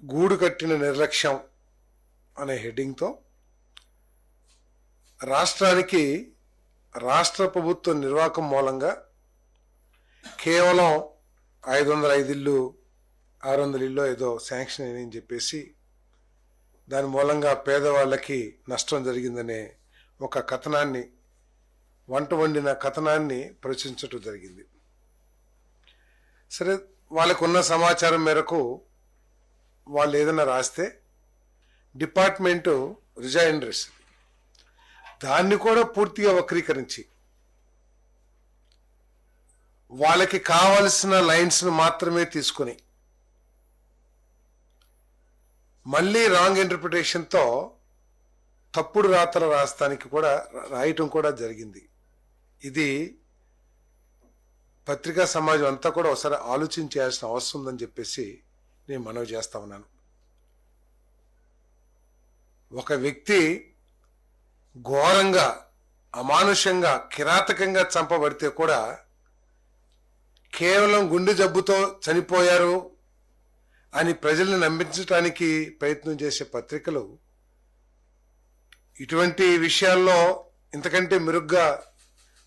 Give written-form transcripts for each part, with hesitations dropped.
గూడు కట్టిన నిర్లక్ష్యం అనే హెడ్డింగ్తో రాష్ట్రానికి రాష్ట్ర ప్రభుత్వ నిర్వాహకం మూలంగా కేవలం 505 ఇళ్ళు 600 ఇళ్ళు ఏదో శాంక్షన్ అని చెప్పేసి దాని మూలంగా పేదవాళ్ళకి నష్టం జరిగిందనే ఒక కథనాన్ని, వంట వండిన కథనాన్ని ప్రచురించడం జరిగింది. సరే, వాళ్ళకు ఉన్న సమాచారం మేరకు వాళ్ళు ఏదైనా రాస్తే డిపార్ట్మెంటు రిజైండర్ ఇస్తుంది. దాన్ని కూడా పూర్తిగా వక్రీకరించి వాళ్ళకి కావలసిన లైన్స్ను మాత్రమే తీసుకుని మళ్ళీ రాంగ్ ఇంటర్ప్రిటేషన్తో తప్పుడు రాతలు రాయటం కూడా జరిగింది. ఇది పత్రికా సమాజం అంతా కూడా ఒకసారి ఆలోచించాల్సిన అవసరం ఉందని చెప్పేసి నేను మనవి చేస్తా ఉన్నాను. ఒక వ్యక్తి ఘోరంగా, అమానుషంగా, కిరాతకంగా చంపబడితే కూడా కేవలం గుండె జబ్బుతో చనిపోయారు అని ప్రజల్ని నమ్మించడానికి ప్రయత్నం చేసే పత్రికలు ఇటువంటి విషయాల్లో ఇంతకంటే మెరుగ్గా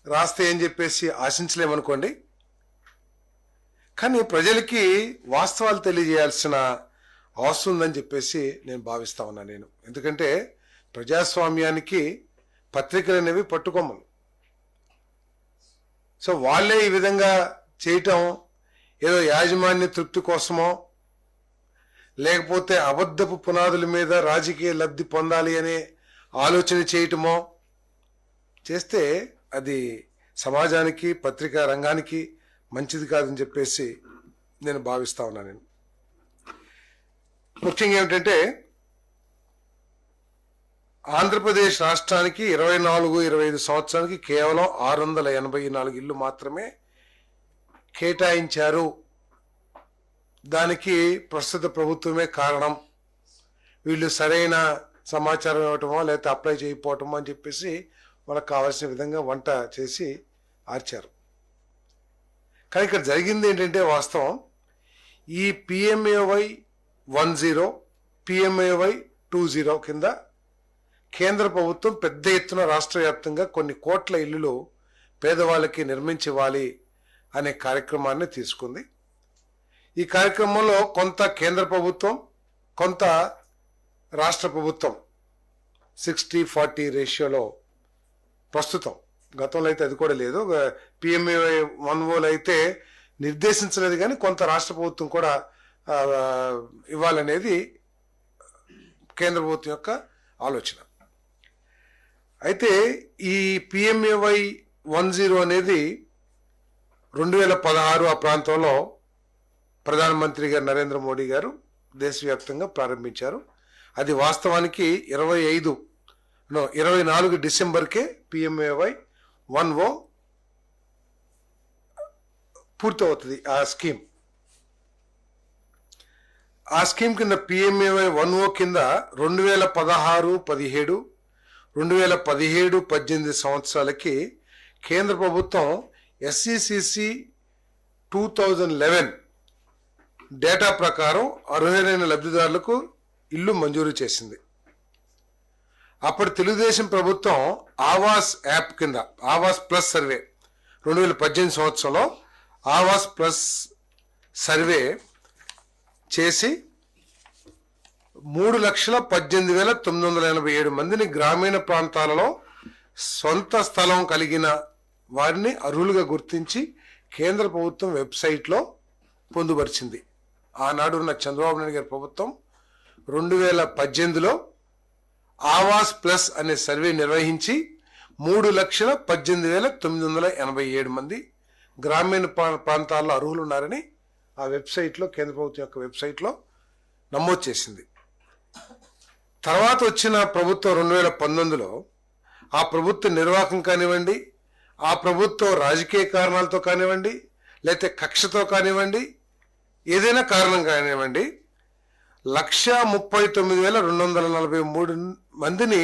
రాస్తే అని చెప్పేసి ఆశించలేమనుకోండి. కానీ ప్రజలకి వాస్తవాలు తెలియజేయాల్సిన అవసరం ఉందని చెప్పేసి నేను భావిస్తా ఉన్నాను. ఎందుకంటే ప్రజాస్వామ్యానికి పత్రికలు అనేవి పట్టుకొమ్మలు. సో వాళ్ళే ఈ విధంగా చేయటం ఏదో యాజమాన్య తృప్తి కోసమో లేకపోతే అబద్ధపు పునాదుల మీద రాజకీయ లబ్ధి పొందాలి అనే ఆలోచన చేయటమో చేస్తే అది సమాజానికి, పత్రికా రంగానికి మంచిది కాదని చెప్పేసి నేను భావిస్తా ఉన్నాను. ముఖ్యంగా ఏమిటంటే ఆంధ్రప్రదేశ్ రాష్ట్రానికి 24-25 సంవత్సరానికి కేవలం 684 ఇళ్ళు మాత్రమే కేటాయించారు. దానికి ప్రస్తుత ప్రభుత్వమే కారణం. వీళ్ళు సరైన సమాచారం ఇవ్వటమో లేకపోతే అప్లై చేయకపోవటమో అని చెప్పేసి వాళ్ళకి కావాల్సిన విధంగా వంట చేసి ఆర్చారు. కానీ ఇక్కడ జరిగింది ఏంటంటే వాస్తవం ఈ PMAY 10, PMAY 20 కింద కేంద్ర ప్రభుత్వం పెద్ద ఎత్తున రాష్ట్ర వ్యాప్తంగా కొన్ని కోట్ల ఇళ్లు పేదవాళ్ళకి నిర్మించివ్వాలి అనే కార్యక్రమాన్ని తీసుకుంది. ఈ కార్యక్రమంలో కొంత కేంద్ర ప్రభుత్వం, కొంత రాష్ట్ర ప్రభుత్వం 60-40 రేషియోలో ప్రస్తుతం, గతంలో అయితే అది కూడా లేదు. PMAY 10లో అయితే నిర్దేశించలేదు, కానీ కొంత రాష్ట్ర ప్రభుత్వం కూడా ఇవ్వాలనేది కేంద్ర ప్రభుత్వం యొక్క ఆలోచన. అయితే ఈ PMAY 10 అనేది 2016 ఆ ప్రాంతంలో ప్రధానమంత్రి గారు నరేంద్ర మోడీ గారు దేశవ్యాప్తంగా ప్రారంభించారు. అది వాస్తవానికి 24 డిసెంబర్కే PMAY 10 పూర్తవుతుంది. ఆ స్కీమ్ కింద PMAY 10 కింద 2016-17, 2017-18 సంవత్సరాలకి కేంద్ర ప్రభుత్వం SECC 2011 డేటా ప్రకారం అర్హులైన లబ్ధిదారులకు ఇల్లు మంజూరు చేసింది. అప్పుడు తెలుగుదేశం ప్రభుత్వం ఆవాస్ యాప్ కింద ఆవాస్ ప్లస్ సర్వే 2018 సంవత్సరంలో ఆవాస్ ప్లస్ సర్వే చేసి 3,18,987 మందిని గ్రామీణ ప్రాంతాలలో సొంత స్థలం కలిగిన వారిని అర్హులుగా గుర్తించి కేంద్ర ప్రభుత్వం వెబ్సైట్లో పొందుపరిచింది. ఆనాడు ఉన్న చంద్రబాబు నాయుడు గారి ప్రభుత్వం 2018లో ఆవాస్ ప్లస్ అనే సర్వే నిర్వహించి 3,18,987 మంది గ్రామీణ ప్రాంతాల్లో అర్హులు ఉన్నారని ఆ వెబ్సైట్లో, కేంద్ర ప్రభుత్వం యొక్క వెబ్సైట్లో నమోదు చేసింది. తర్వాత వచ్చిన ప్రభుత్వం 2019లో ఆ ప్రభుత్వ నిర్వాహకం కానివ్వండి, ఆ ప్రభుత్వం రాజకీయ కారణాలతో కానివ్వండి, లేకపోతే కక్షతో కానివ్వండి, ఏదైనా కారణం కానివ్వండి, 139,243 మందిని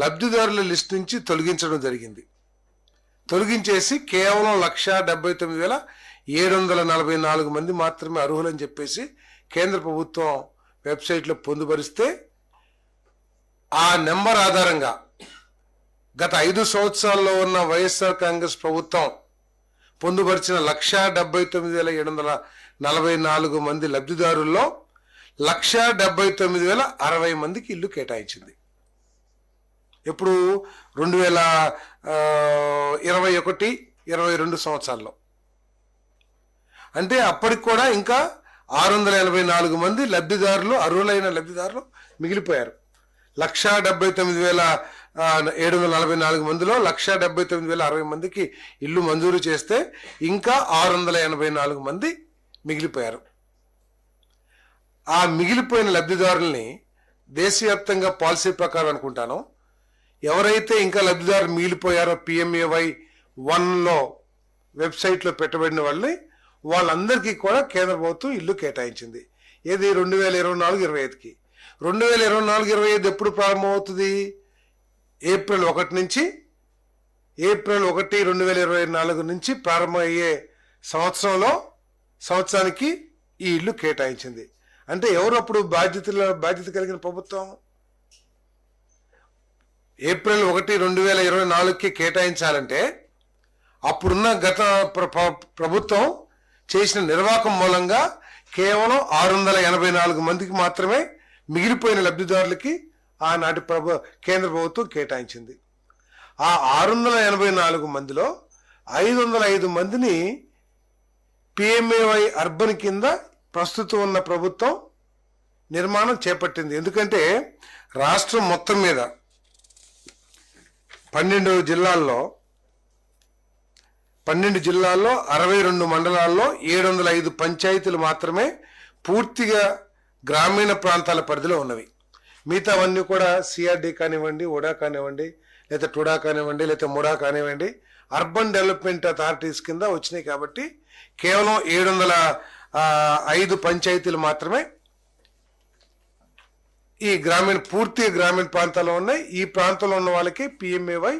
లబ్ధిదారుల లిస్ట్ నుంచి తొలగించడం జరిగింది. తొలగించేసి కేవలం 179,744 మంది మాత్రమే అర్హులని చెప్పేసి కేంద్ర ప్రభుత్వం వెబ్సైట్లో పొందుపరిస్తే ఆ నెంబర్ ఆధారంగా గత 5 సంవత్సరాల్లో ఉన్న వైఎస్ఆర్ కాంగ్రెస్ ప్రభుత్వం పొందుపరిచిన 1,79,744 మంది లబ్ధిదారుల్లో 1,79,060 మందికి ఇల్లు కేటాయించింది. ఎప్పుడు 2021-22 సంవత్సరాల్లో. అంటే అప్పటికి కూడా ఇంకా 684 మంది లబ్ధిదారులు, అర్హులైన లబ్ధిదారులు మిగిలిపోయారు. 1,79,744 మందిలో 1,79,060 మందికి ఇల్లు మంజూరు చేస్తే ఇంకా 684 మంది మిగిలిపోయారు. ఆ మిగిలిపోయిన లబ్ధిదారుల్ని దేశవ్యాప్తంగా పాలసీ ప్రకారం అనుకుంటాను, ఎవరైతే ఇంకా లబ్ధిదారులు మిగిలిపోయారో PMAY 1లో వెబ్సైట్లో పెట్టబడిన వాళ్ళందరికీ కూడా కేంద్ర ప్రభుత్వం ఇల్లు కేటాయించింది. ఏది 2024-25కి. 2024-25 ఎప్పుడు ప్రారంభమవుతుంది? ఏప్రిల్ 1 నుంచి, ఏప్రిల్ 1, 2024 నుంచి ప్రారంభమయ్యే సంవత్సరానికి ఈ ఇల్లు కేటాయించింది. అంటే ఎవరు అప్పుడు బాధ్యత కలిగిన ప్రభుత్వం? ఏప్రిల్ 1, 2024కి కేటాయించాలంటే అప్పుడున్న గత ప్రభుత్వం చేసిన నిర్వాహకం మూలంగా కేవలం 684 మందికి మాత్రమే మిగిలిపోయిన లబ్ధిదారులకి ఆనాటి కేంద్ర ప్రభుత్వం కేటాయించింది. ఆ 684 మందిలో 505 మందిని PMAY అర్బన్ కింద ప్రస్తుతం ఉన్న ప్రభుత్వం నిర్మాణం చేపట్టింది. ఎందుకంటే రాష్ట్రం మొత్తం మీద 12 జిల్లాల్లో 62 మండలాల్లో 705 పంచాయతీలు మాత్రమే పూర్తిగా గ్రామీణ ప్రాంతాల పరిధిలో ఉన్నవి. మిగతావన్నీ కూడా CRD కానివ్వండి, ఉడా కానివ్వండి, లేదా టుడా కానివ్వండి, లేదా ముడా కానివ్వండి, అర్బన్ డెవలప్మెంట్ అథారిటీస్ కింద వచ్చినాయి. కాబట్టి కేవలం 705 పంచాయతీలు మాత్రమే ఈ పూర్తి గ్రామీణ ప్రాంతాల్లో ఉన్నాయి. ఈ ప్రాంతంలో ఉన్న వాళ్ళకి PMAY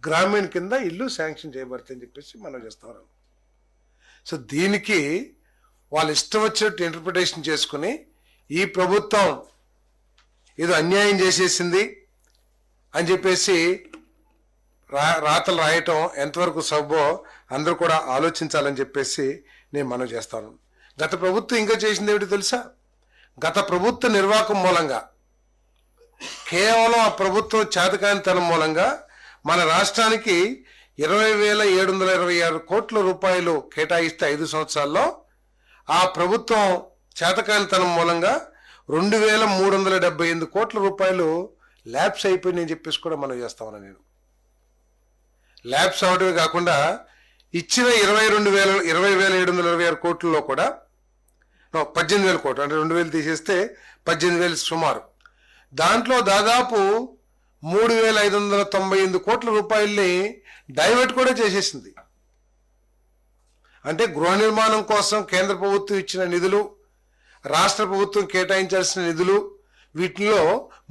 గ్రామీణ కింద ఇల్లు శాంక్షన్ చేయబడుతుందని చెప్పేసి మనం చేస్తాం. సో దీనికి వాళ్ళు ఇష్టం వచ్చినట్టు ఇంటర్ప్రిటేషన్ చేసుకుని ఈ ప్రభుత్వం ఏదో అన్యాయం చేసేసింది అని చెప్పేసి రాతలు రాయటం ఎంతవరకు సబ్బో అందరూ కూడా ఆలోచించాలని చెప్పేసి నేను మనం చేస్తాను. గత ప్రభుత్వం ఇంకా చేసింది ఏమిటి తెలుసా? గత ప్రభుత్వ నిర్వాహకం మూలంగా, కేవలం ఆ ప్రభుత్వం చేతకానితనం మూలంగా మన రాష్ట్రానికి 20,726 కోట్ల రూపాయలు కేటాయిస్తే 5 సంవత్సరాల్లో ఆ ప్రభుత్వం చేతకానితనం మూలంగా 2,378 కోట్ల రూపాయలు ల్యాబ్స్ అయిపోయిందని చెప్పేసి కూడా మనం చేస్తామని నేను. ల్యాబ్స్ అవడమే కాకుండా ఇచ్చిన 20,726 కోట్లలో కూడా 18,000 కోట్లు, అంటే 2,000 తీసేస్తే 18,000 సుమారు. దాంట్లో దాదాపు 3,598 కోట్ల రూపాయల్ని డైవర్ట్ కూడా చేసేసింది. అంటే గృహ నిర్మాణం కోసం కేంద్ర ప్రభుత్వం ఇచ్చిన నిధులు, రాష్ట్ర ప్రభుత్వం కేటాయించాల్సిన నిధులు, వీటిలో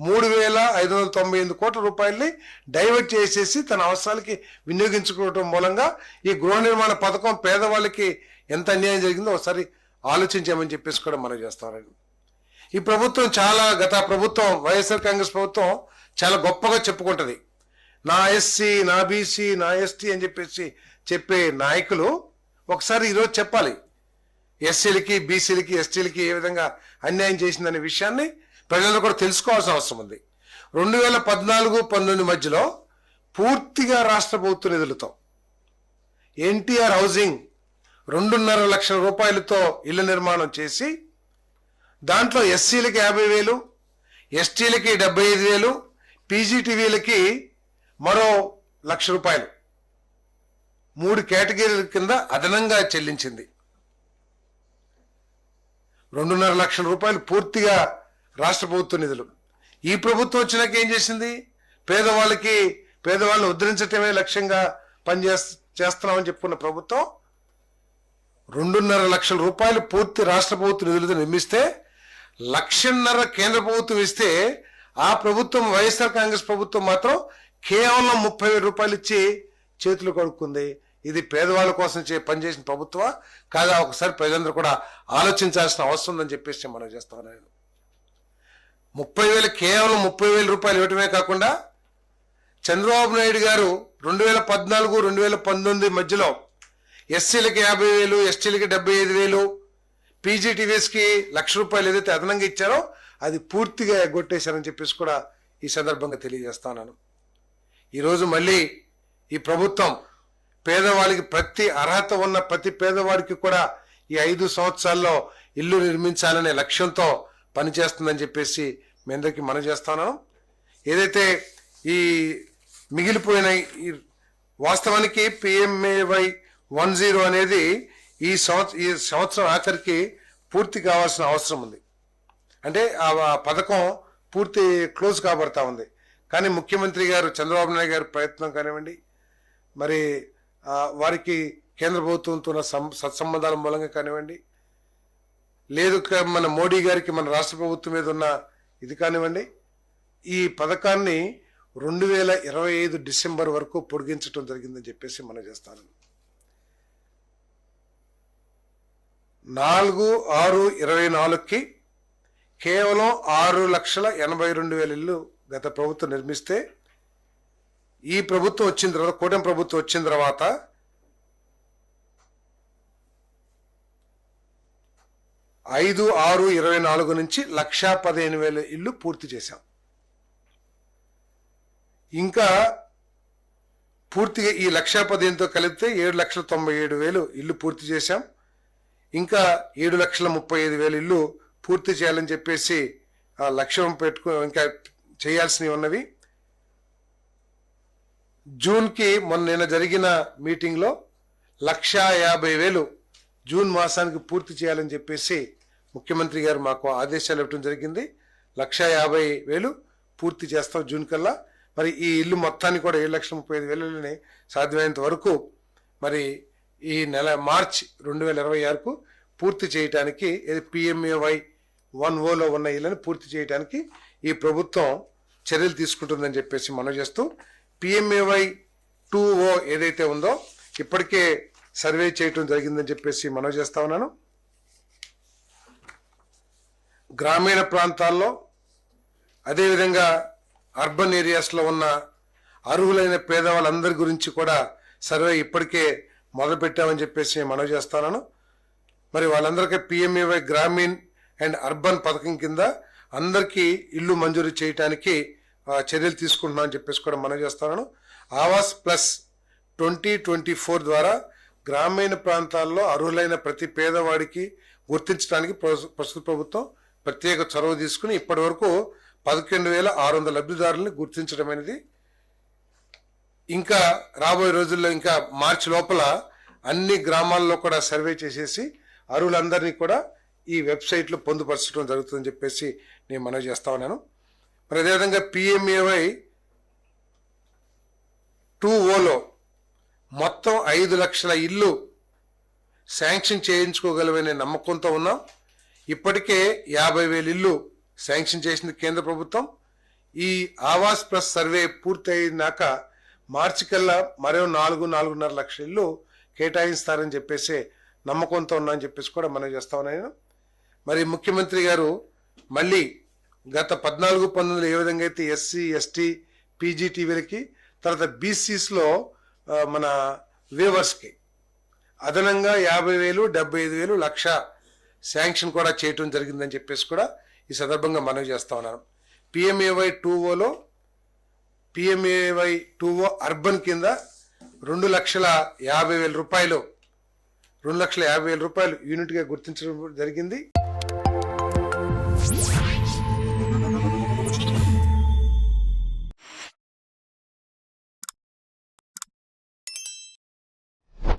3,598 కోట్ల రూపాయల్ని డైవర్ట్ చేసేసి తన అవసరాలకి వినియోగించుకోవటం మూలంగా ఈ గృహ నిర్మాణ పథకం పేదవాళ్ళకి ఎంత అన్యాయం జరిగిందో ఒకసారి ఆలోచించామని చెప్పేసి కూడా మనం చేస్తామని. ఈ ప్రభుత్వం గత ప్రభుత్వం వైఎస్ఆర్ కాంగ్రెస్ ప్రభుత్వం చాలా గొప్పగా చెప్పుకుంటుంది. నా SC, నా BC, నా ST అని చెప్పేసి చెప్పే నాయకులు ఒకసారి ఈరోజు చెప్పాలి, SCలకి, BCలకి, STలకి ఏ విధంగా అన్యాయం చేసిందనే విషయాన్ని ప్రజలు కూడా తెలుసుకోవాల్సిన అవసరం ఉంది. 2014-19 మధ్యలో పూర్తిగా రాష్ట్ర ప్రభుత్వ నిధులతో NTR హౌసింగ్ 2.5 లక్షల రూపాయలతో ఇళ్ల నిర్మాణం చేసి దాంట్లో SCలకి 50,000, STలకి 75,000, PGTVలకి మరో 1,00,000 రూపాయలు 3 కేటగిరీల కింద అదనంగా చెల్లించింది. 2.5 లక్షల రూపాయలు పూర్తిగా రాష్ట్ర ప్రభుత్వ నిధులు. ఈ ప్రభుత్వం వచ్చినాక ఏం చేసింది? పేదవాళ్ళని ఉద్ధరించటమే లక్ష్యంగా చేస్తున్నామని చెప్పుకున్న ప్రభుత్వం 2.5 లక్షల రూపాయలు పూర్తి రాష్ట్ర ప్రభుత్వ నిధులతో నిర్మిస్తే 1.5 లక్షల కేంద్ర ప్రభుత్వం ఇస్తే ఆ ప్రభుత్వం వైఎస్ఆర్ కాంగ్రెస్ ప్రభుత్వం మాత్రం కేవలం 30,000 రూపాయలు ఇచ్చి చేతులు కడుక్కుంది. ఇది పేదవాళ్ళ కోసం పనిచేసిన ప్రభుత్వమా కాదా? ఒకసారి ప్రజలందరూ కూడా ఆలోచించాల్సిన అవసరం ఉందని చెప్పేసి మనం చేస్తామని. 30,000 కేవలం 30,000 రూపాయలు ఇవ్వటమే కాకుండా చంద్రబాబు నాయుడు గారు 2014 2019 మధ్యలో ఎస్సీలకి 50,000, ఎస్టీలకి 75,000, పీజీటీవీఎస్కి ₹1,00,000 ఏదైతే అదనంగా ఇచ్చారో అది పూర్తిగా ఎగ్గొట్టేశారని చెప్పేసి కూడా ఈ సందర్భంగా తెలియజేస్తున్నాను. ఈరోజు మళ్ళీ ఈ ప్రభుత్వం పేదవాళ్ళకి ప్రతి అర్హత ఉన్న ప్రతి పేదవాడికి కూడా ఈ 5 సంవత్సరాల్లో ఇల్లు నిర్మించాలనే లక్ష్యంతో పనిచేస్తుందని చెప్పేసి మీ అందరికీ మనవి చేస్తాను. ఏదైతే ఈ మిగిలిపోయిన ఈ వాస్తవానికి PMAY 10 అనేది ఈ సంవత్సరం ఆఖరికి పూర్తి కావాల్సిన అవసరం ఉంది. అంటే ఆ పథకం పూర్తి క్లోజ్ కాబడతా ఉంది. కానీ ముఖ్యమంత్రి గారు చంద్రబాబు నాయుడు గారి ప్రయత్నం కానివ్వండి, మరి వారికి కేంద్ర ప్రభుత్వంతో ఉన్న సత్సంబంధాల మూలంగా కానివ్వండి, లేదు మన మోడీ గారికి మన రాష్ట్ర ప్రభుత్వం మీద ఉన్న ఇది కానివ్వండి, ఈ పథకాన్ని 2025 డిసెంబర్ వరకు పొడిగించడం జరిగిందని చెప్పేసి మనం చేస్తాను. 4/6/24కి కేవలం 6,82,000 ఇల్లు గత ప్రభుత్వం నిర్మిస్తే ఈ ప్రభుత్వం వచ్చిన తర్వాత, కూటమి ప్రభుత్వం వచ్చిన తర్వాత 5/6/24 నుంచి 1,15,000 ఇల్లు పూర్తి చేశాం. ఇంకా పూర్తిగా ఈ 1,15,000తో కలిపితే 7,97,000 ఇల్లు పూర్తి చేశాం. ఇంకా 7,35,000 ఇల్లు పూర్తి చేయాలని చెప్పేసి లక్ష్యం ఇంకా చేయాల్సినవి ఉన్నవి. జూన్కి నిన్న జరిగిన మీటింగ్లో 1,50,000 జూన్ మాసానికి పూర్తి చేయాలని చెప్పేసి ముఖ్యమంత్రి గారు మాకు ఆదేశాలు ఇవ్వడం జరిగింది. 1,50,000 పూర్తి చేస్తాం జూన్ కల్లా. మరి ఈ ఇల్లు మొత్తాన్ని కూడా 7,35,000 సాధ్యమైనంత వరకు మరి ఈ నెల మార్చ్ 2026కు పూర్తి చేయడానికి, PMAY 10లో ఉన్న ఇళ్ళని పూర్తి చేయడానికి ఈ ప్రభుత్వం చర్యలు తీసుకుంటుందని చెప్పేసి మనం చేస్తూ, PMAY 2O ఏదైతే ఉందో ఇప్పటికే సర్వే చేయటం జరిగిందని చెప్పేసి మనం చేస్తా ఉన్నాను. గ్రామీణ ప్రాంతాల్లో అదేవిధంగా అర్బన్ ఏరియాస్లో ఉన్న అర్హులైన పేదవాళ్ళందరి గురించి కూడా సర్వే ఇప్పటికే మొదలుపెట్టామని చెప్పేసి మనం చేస్తున్నాను. మరి వాళ్ళందరికీ PMAY గ్రామీణ్ అండ్ అర్బన్ పథకం కింద అందరికీ ఇల్లు మంజూరు చేయడానికి చర్యలు తీసుకుంటున్నాం అని చెప్పేసి కూడా మనం చేస్తున్నాను. ఆవాస్ ప్లస్ 2024 ద్వారా గ్రామీణ ప్రాంతాల్లో అర్హులైన ప్రతి పేదవాడికి గుర్తించడానికి ప్రస్తుత ప్రభుత్వం ప్రత్యేక చొరవ తీసుకుని ఇప్పటి వరకు 11,600 లబ్ధిదారులను గుర్తించడం అనేది, ఇంకా రాబోయే రోజుల్లో ఇంకా మార్చి లోపల అన్ని గ్రామాల్లో కూడా సర్వే చేసేసి అర్హులందరినీ కూడా ఈ వెబ్సైట్లో పొందుపరచడం జరుగుతుందని చెప్పేసి నేను మనవి చేస్తా ఉన్నాను. మరి అదేవిధంగా PMAY 2Oలో మొత్తం 5 లక్షల ఇల్లు శాంక్షన్ చేయించుకోగలవనే నమ్మకంతో ఉన్నాం. ఇప్పటికే 50,000 ఇల్లు శాంక్షన్ చేసింది కేంద్ర ప్రభుత్వం. ఈ ఆవాస్ ప్లస్ సర్వే పూర్తయినాక మార్చి కల్లా మరో 4-4.5 లక్షల ఇల్లు కేటాయిస్తారని చెప్పేసి నమ్మకంతో ఉన్నా అని చెప్పేసి కూడా మనం చేస్తా ఉన్నాను. మరి ముఖ్యమంత్రి గారు మళ్ళీ గత 14-19 ఏ విధంగా అయితే SC, ST, PGTVలకి తర్వాత BCస్లో మన వేవర్స్కి అదనంగా 50,000, 75,000, 1,00,000 శాంక్షన్ కూడా చేయటం జరిగిందని చెప్పేసి కూడా ఈ సందర్భంగా మనవి చేస్తా ఉన్నాను. PMAY 2Oలో PMAY 2O అర్బన్ కింద 2,50,000 రూపాయలు యూనిట్గా గుర్తించడం జరిగింది.